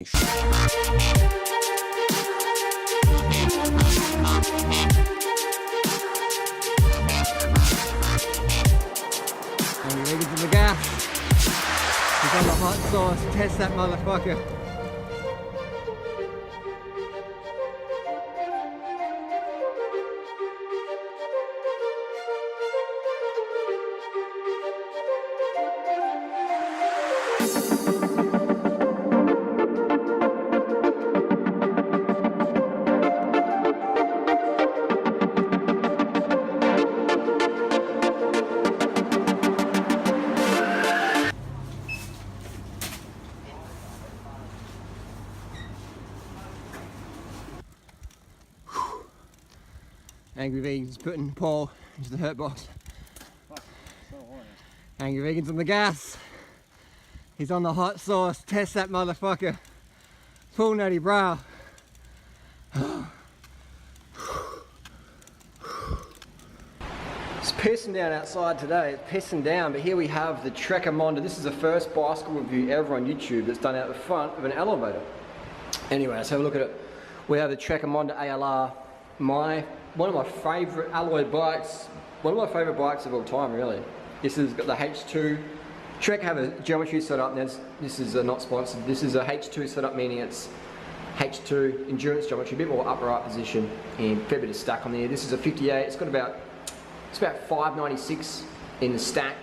Niggas in the gas. He's on the hot sauce. Test that motherfucker. Angry Vegan's putting Paul into the hurt box. Angry Vegan's on the gas. He's on the hot sauce. Test that motherfucker. Full nutty brow. It's pissing down outside today. It's pissing down, but here we have the Trek Emonda. This is the first bicycle review ever on YouTube that's done out the front of an elevator. Anyway, let's have a look at it. We have the Trek Emonda ALR. One of my favourite alloy bikes, one of my favourite bikes of all time, really. This has got the H2. Trek have a geometry setup. This is not sponsored. This is a H2 setup, meaning it's H2 endurance geometry, a bit more upright position, and a fair bit of stack on there. This is a 58. It's about 596 in the stack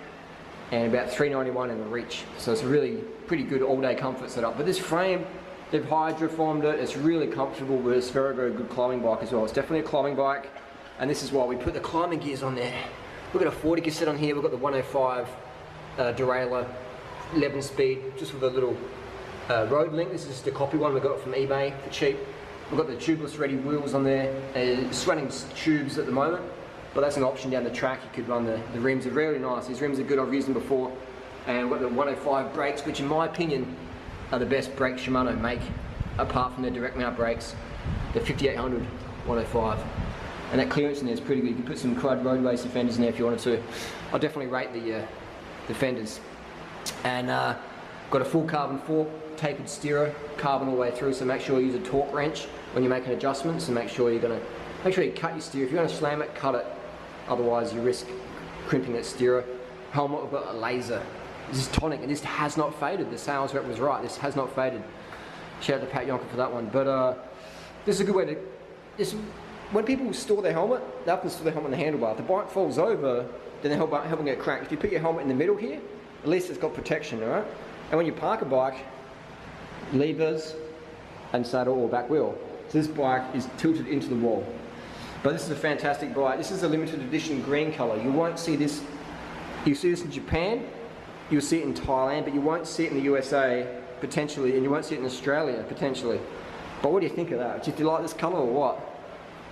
and about 391 in the reach. So it's a really pretty good all-day comfort setup. But this frame, they've hydroformed it. It's really comfortable, but it's a very, very good climbing bike as well. It's definitely a climbing bike, and this is why we put the climbing gears on there. We've got a 40 cassette on here. We've got the 105 derailleur, 11 speed, just with a little road link. This is just a copy one we got from eBay for cheap. We've got the tubeless ready wheels on there. It's running tubes at the moment, but that's an option down the track. You could run the rims. Are really nice. These rims are good. I've used them before. And we've got the 105 brakes, which in my opinion are the best brakes Shimano make, apart from their direct mount brakes. The 5800 105. And that clearance in there is pretty good. You can put some crud road racer fenders in there if you wanted to. I'll definitely rate the fenders. And got a full carbon fork, tapered steero, carbon all the way through, so make sure you use a torque wrench when you're making adjustments, and make sure you cut your steer. If you're going to slam it, cut it, otherwise you risk crimping that steero. Helmet, we've got a laser. This is tonic, and this has not faded. The sales rep was right, this has not faded. Shout out to Pat Yonker for that one. But this is a good way to, when people store their helmet, they often store their helmet in the handlebar. If the bike falls over, then the helmet will get cracked. If you put your helmet in the middle here, at least it's got protection, alright? And when you park a bike, levers and saddle or back wheel. So this bike is tilted into the wall. But this is a fantastic bike. This is a limited edition green colour. You won't see this, you see this in Japan, you'll see it in Thailand, but you won't see it in the USA potentially, and you won't see it in Australia potentially. But what do you think of that? Do you like this colour or what?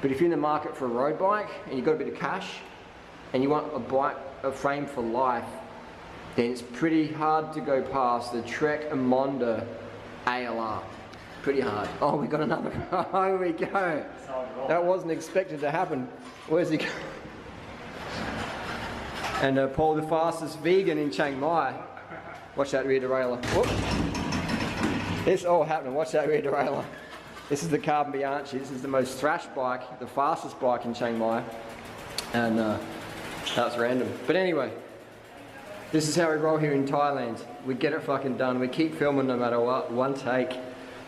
But if you're in the market for a road bike and you've got a bit of cash and you want a bike, a frame for life, then it's pretty hard to go past the Trek Emonda ALR. Pretty hard. Oh, we got another. Oh, here we go. That wasn't expected to happen. Where's he going? And Paul, the fastest vegan in Chiang Mai. Watch that rear derailleur. Whoop. It's all happening. Watch that rear derailleur. This is the Carbon Bianchi. This is the most thrashed bike, the fastest bike in Chiang Mai. And that's random. But anyway, this is how we roll here in Thailand. We get it fucking done. We keep filming no matter what. One take.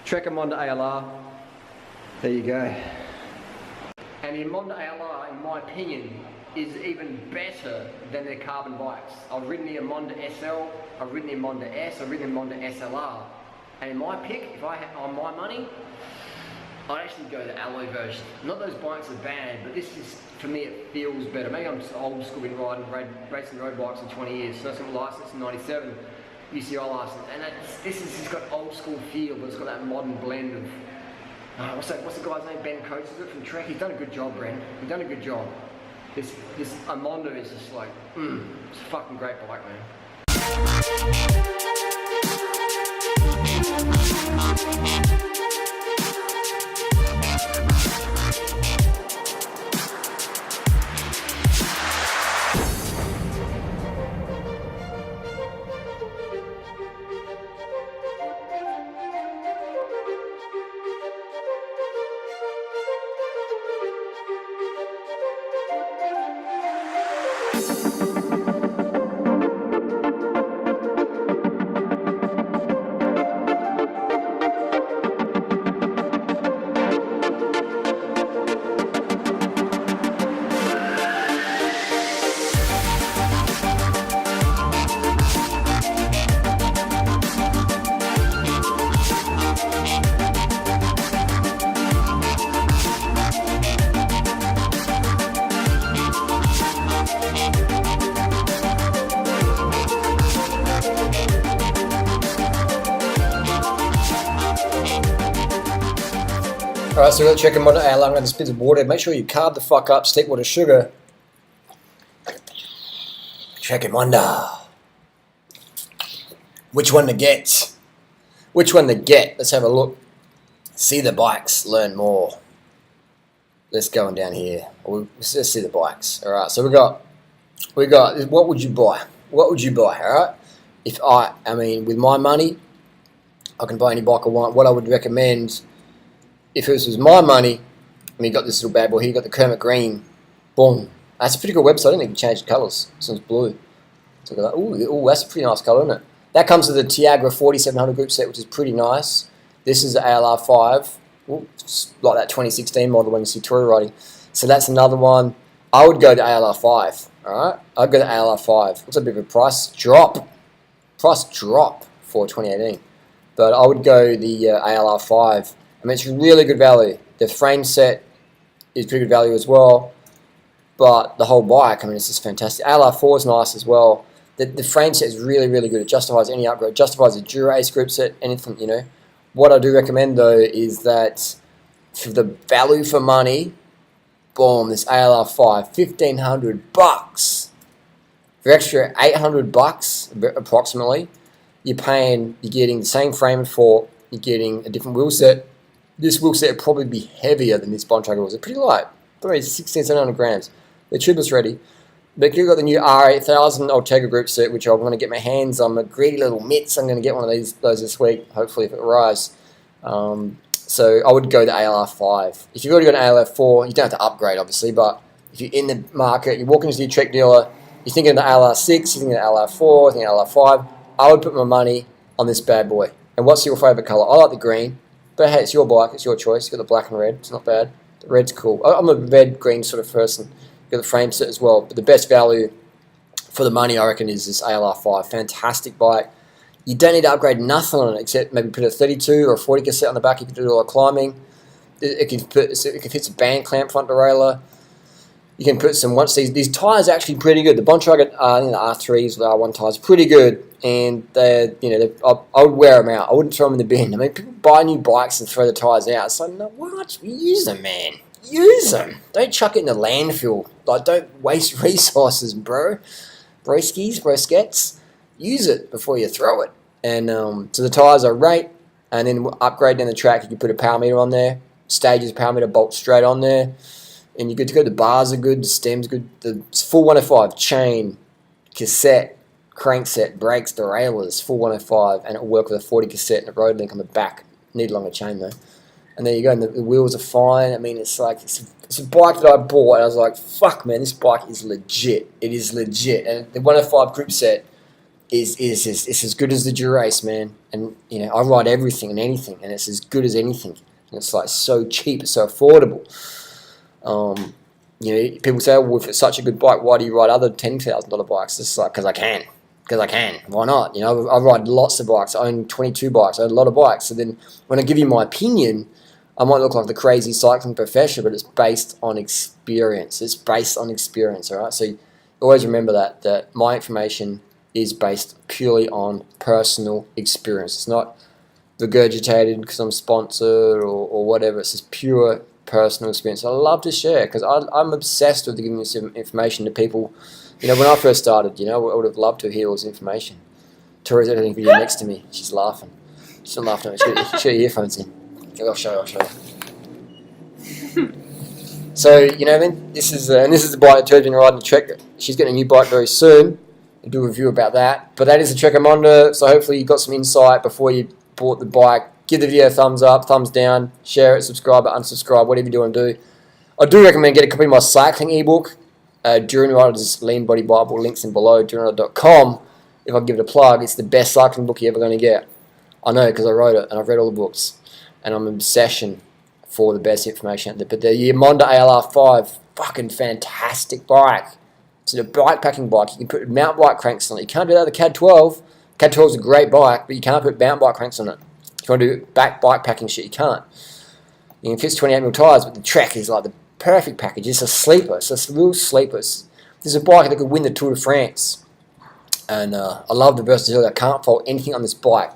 Trek Emonda ALR. There you go. And the Emonda ALR, in my opinion, is even better than their carbon bikes. I've ridden the Emonda SL, I've ridden the Emonda S, I've ridden the Emonda SLR. And in my pick, if I had on my money, I'd actually go the alloy version. Not those bikes are bad, but this is, for me, it feels better. Maybe I'm just old school, been racing road bikes for 20 years. So I'm licensed in 97, UCI license. And this has just got old school feel, but it's got that modern blend of, what's the guy's name? Ben Coates, is it, from Trek? He's done a good job, Bren. He's done a good job. This Emonda is just like, it's a fucking great bike, man. Alright, so we're going to check Emonda ALR. I'm going to spit of water. Make sure you carb the fuck up, stick water, sugar. Check Emonda. Which one to get? Which one to get? Let's have a look. See the bikes, learn more. Let's go on down here. Let's just see the bikes. Alright, so we got, what would you buy? What would you buy, alright? If I mean, with my money, I can buy any bike I want. What I would recommend, if this was my money, I mean, you got this little bad boy here, you got the Kermit Green. Boom. That's a pretty good website, I think you can change the colours. This one's blue. So ooh, that's a pretty nice colour, isn't it? That comes with the Tiagra 4700 group set, which is pretty nice. This is the ALR 5. Ooh, like that 2016 model when you see touring riding. So that's another one. I would go to ALR 5, alright? I'd go to ALR 5. What's a bit of a price drop? Price drop for 2018. But I would go the ALR 5. I mean, it's really good value. The frame set is pretty good value as well. But the whole bike, I mean, it's just fantastic. ALR 4 is nice as well. The frame set is really, really good. It justifies any upgrade. It justifies a Dura-Ace group set, anything, you know. What I do recommend, though, is that for the value for money, boom, this ALR 5, $1,500. For extra $800 approximately, you're getting the same frame and fork, you're getting a different wheel set. This wheel set would probably be heavier than this Bontrager was. It's pretty light, probably 1,600 grams. The tubeless ready. But you've got the new R8000 Ultegra group set, which I want to get my hands on. My greedy little mitts. I'm going to get one of those this week, hopefully, if it arrives. So I would go to ALR 5. If you've already got an ALR 4, you don't have to upgrade, obviously. But if you're in the market, you're walking into your Trek dealer, you're thinking of the ALR 6, you're thinking of the ALR 4, you're thinking of the ALR 5. I would put my money on this bad boy. And what's your favourite colour? I like the green. But hey, it's your bike, it's your choice. You've got the black and red, it's not bad. The red's cool. I'm a red-green sort of person. You've got the frame set as well. But the best value for the money, I reckon, is this ALR 5. Fantastic bike. You don't need to upgrade nothing on it except maybe put a 32 or a 40 cassette on the back if you do a lot of climbing. It can fit a band clamp front derailleur. You can put some, once these tyres are actually pretty good. The Bontrager, I think the R3s, the R1 tyres are pretty good. And I would wear them out. I wouldn't throw them in the bin. I mean, people buy new bikes and throw the tyres out. It's like, no, what? Use them, man. Use them. Don't chuck it in the landfill. Like, don't waste resources, bro. Broskets. Use it before you throw it. And so the tyres are right. And then upgrade down the track. You can put a power meter on there. Stages, power meter, bolt straight on there. And you're good to go. The bars are good. The stem's good. The full 105 chain, cassette, crankset, brakes, derailleurs, full 105, and it'll work with a 40 cassette and a road link on the back. Need a longer chain though. And there you go. And the wheels are fine. I mean, it's like it's a bike that I bought. And I was like, fuck, man, this bike is legit. It is legit. And the 105 group set is as good as the Dura-Ace, man. And you know, I ride everything and anything, and it's as good as anything. And it's like so cheap, it's so affordable. You know, people say, well, if it's such a good bike, why do you ride other $10,000 bikes? It's like, because I can. Because I can. Why not? You know, I ride lots of bikes. I own 22 bikes. I own a lot of bikes. So then when I give you my opinion, I might look like the crazy cycling professor, but it's based on experience. It's based on experience, all right? So always remember that my information is based purely on personal experience. It's not regurgitated because I'm sponsored or whatever. It's just pure personal experience. I love to share because I'm obsessed with giving this information to people. You know, when I first started, you know, I would have loved to hear all this information. Tori's editing video next to me. She's laughing. She's not laughing at me. She's got your earphones in. I'll show you. So, you know, man, this is the bike that Tori's been riding the Trek. She's getting a new bike very soon. We'll do a review about that. But that is the Trek Emonda. So hopefully you got some insight before you bought the bike. Give the video a thumbs up, thumbs down, share it, subscribe or unsubscribe, whatever you do want to do. I do recommend get a copy of my cycling ebook, During Rider's Lean Body Bible, links in below, duringrider.com. If I give it a plug, it's the best cycling book you're ever going to get. I know because I wrote it and I've read all the books. And I'm an obsession for the best information out there. But the Emonda ALR 5, fucking fantastic bike. It's a bike packing bike. You can put mountain bike cranks on it. You can't do that with the CAD 12. CAD 12 is a great bike, but you can't put mountain bike cranks on it. If you want to do bike packing shit, you can't. You can fit 28mm tyres, but the Trek is like the perfect package. It's a sleeper. It's a real sleeper. This is a bike that could win the Tour de France. And I love the versatility. I can't fault anything on this bike.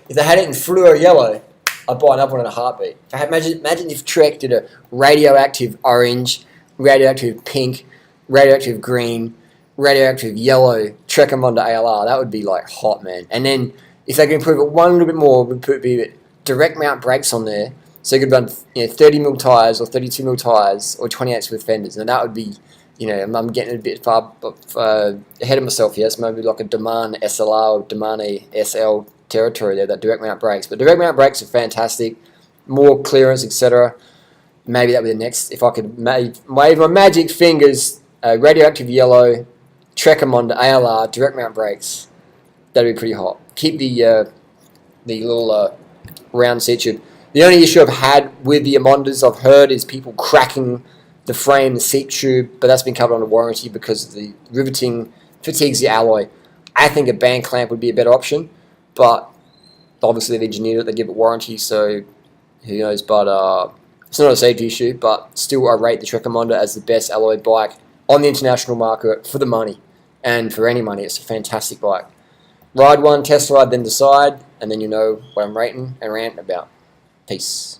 If they had it in fluoro yellow, I'd buy another one in a heartbeat. Imagine if Trek did a radioactive orange, radioactive pink, radioactive green, radioactive yellow Trek Emonda ALR. That would be like hot, man. And then if they can improve it one little bit more, we'd put direct mount brakes on there, so you could run 30mm tyres or 32mm tyres or 28s with fenders, and that would be, I'm getting a bit far ahead of myself here. It's maybe like a Demand SLR or Demand SL territory there, that direct mount brakes. But direct mount brakes are fantastic, more clearance, etc. Maybe that would be the next. If I could wave my magic fingers, radioactive yellow, Trek Emonda ALR, direct mount brakes. That'd be pretty hot. Keep the little round seat tube. The only issue I've had with the Emondas I've heard is people cracking the frame, the seat tube, but that's been covered under warranty because the riveting fatigues the alloy. I think a band clamp would be a better option, but obviously they've engineered it, they give it warranty, so who knows. But it's not a safety issue, but still I rate the Trek Emonda as the best alloy bike on the international market for the money, and for any money. It's a fantastic bike. Ride one, test ride, then decide, and then you know what I'm rating and ranting about. Peace.